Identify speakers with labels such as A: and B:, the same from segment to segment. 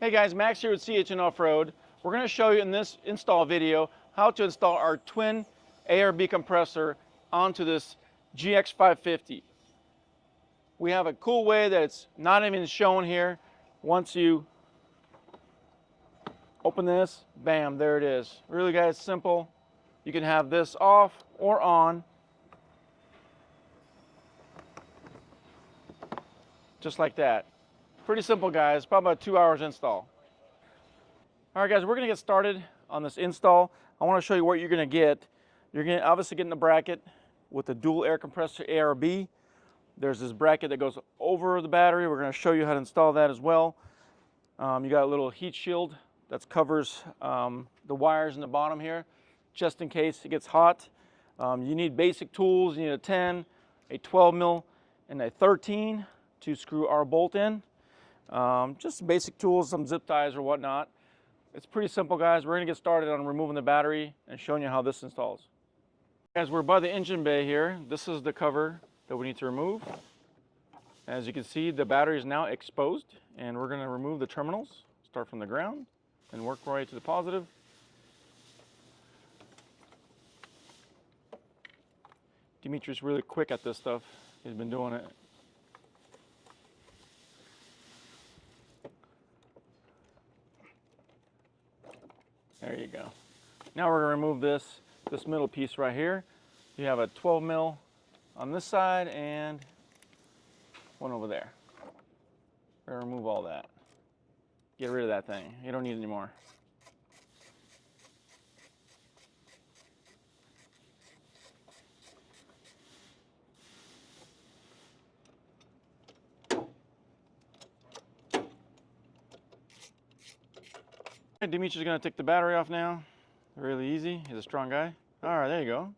A: Hey guys, Max here with CAtuned Off-Road. We're going to show you in this install video how to install our twin ARB compressor onto this GX550. We have a cool way that it's not even shown here. Once you open this, bam, there it is. Really guys, simple. You can have this off or on, just like that. Pretty simple guys, probably about 2 hours install. All right guys, we're gonna get started on this install. I wanna show you what you're gonna get. You're gonna obviously get in the bracket with the dual air compressor ARB. There's this bracket that goes over the battery. We're gonna show you how to install that as well. You got a little heat shield that covers the wires in the bottom here, just in case it gets hot. You need basic tools. You need a 10, a 12 mil, and a 13 to screw our bolt in. Just basic tools, some zip ties or whatnot. It's pretty simple guys. We're gonna get started on removing the battery and showing you how this installs. Guys, we're by the engine bay here. This is the cover that we need to remove. As you can see, the battery is now exposed, and we're gonna remove the terminals. Start from the ground and work our way to the positive. Dimitri's really quick at this stuff. He's been doing it. There you go. Now we're going to remove this middle piece right here. You have a 12 mil on this side and one over there. We're going to remove all that. Get rid of that thing. You don't need it anymore. Dimitri's going to take the battery off now. Really easy. He's a strong guy. All right, there you go.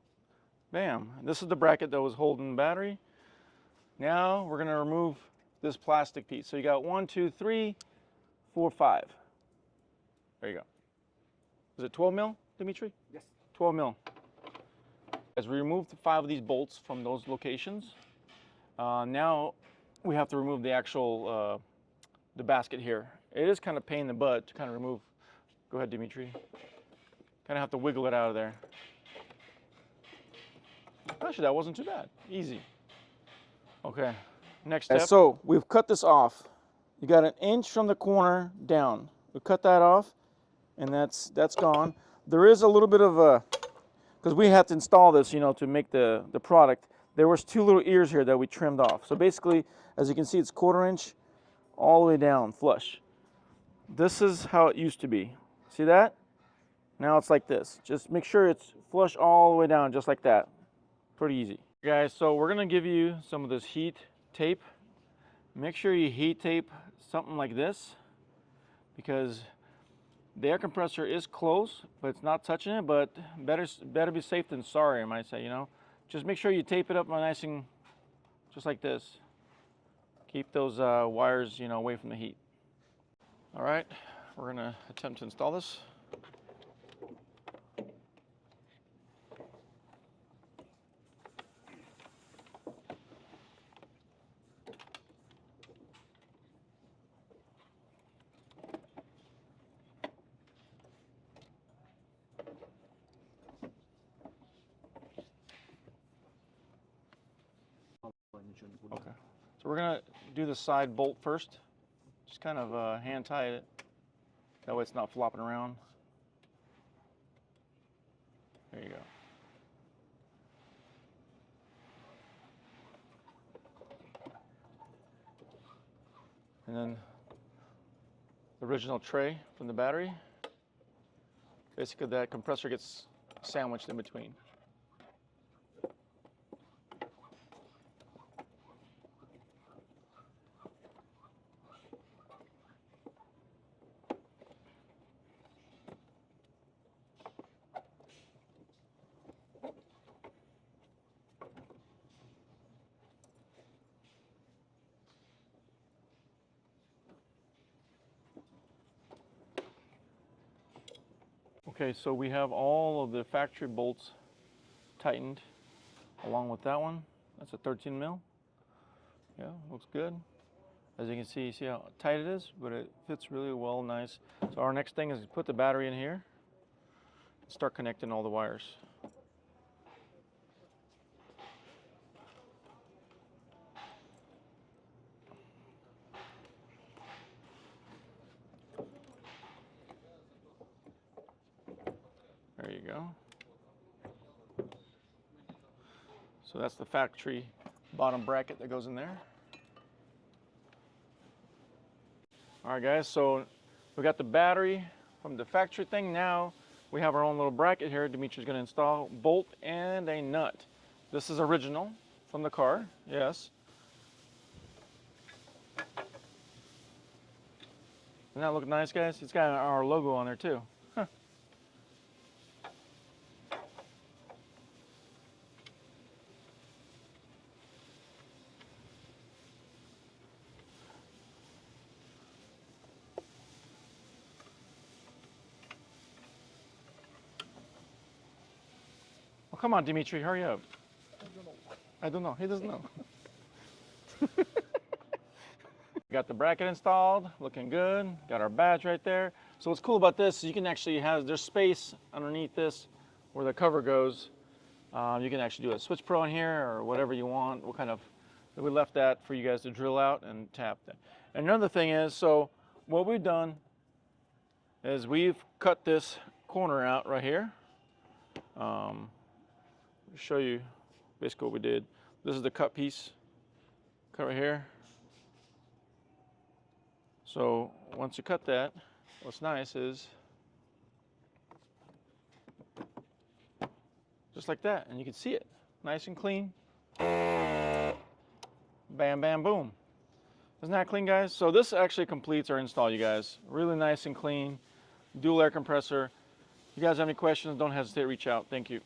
A: Bam. This is the bracket that was holding the battery. Now we're going to remove this plastic piece. So you got 1, 2, 3, 4, 5. There you go. Is it 12 mil, Dimitri?
B: Yes.
A: 12 mil. As we removed 5 of these bolts from those locations, now we have to remove the actual the basket here. It is kind of pain in the butt to kind of remove. Go ahead, Dimitri. Kind of have to wiggle it out of there. Actually, that wasn't too bad. Easy. Okay, next step. So we've cut this off. You got 1 inch from the corner down. We cut that off, and that's gone. There is a little bit of a, because we had to install this, you know, to make the product. There was 2 little ears here that we trimmed off. So basically, as you can see, it's 1/4 inch all the way down, flush. This is how it used to be. See that? Now it's like this. Just make sure it's flush all the way down, just like that. Pretty easy. Guys, so we're gonna give you some of this heat tape. Make sure you heat tape something like this, because the air compressor is close, but it's not touching it, but better be safe than sorry, I might say, you know. Just make sure you tape it up nice and just like this. Keep those wires, you know, away from the heat. All right, we're gonna attempt to install this. Okay, so we're gonna do the side bolt first. Just kind of hand tie it. That way it's not flopping around. There you go. And then the original tray from the battery. Basically that compressor gets sandwiched in between. Okay, so we have all of the factory bolts tightened along with that one. That's a 13 mil. Yeah, looks good. As you can see how tight it is, but it fits really well, nice. So our next thing is to put the battery in here and start connecting all the wires. There you go. So that's the factory bottom bracket that goes in there. All right, guys, so we got the battery from the factory thing. Now we have our own little bracket here. Dimitri's going to install a bolt and a nut. This is original from the car, yes. Doesn't that look nice, guys? It's got our logo on there too. Huh. Well, come on, Dimitri, hurry up. I don't know. He doesn't know. Got the bracket installed, looking good. Got our badge right there. So what's cool about this is you can actually have, there's space underneath this where the cover goes. You can actually do a switch pro in here or whatever you want. What kind of, we left that for you guys to drill out and tap that. And another thing is, so what we've done is we've cut this corner out right here. Show you basically what we did. This is the cut piece, cut right here. So once you cut that, what's nice is just like that, and you can see it, nice and clean. Bam, bam, boom. Isn't that clean, guys? So this actually completes our install, you guys. Really nice and clean, dual air compressor. If you guys have any questions, don't hesitate to reach out. Thank you.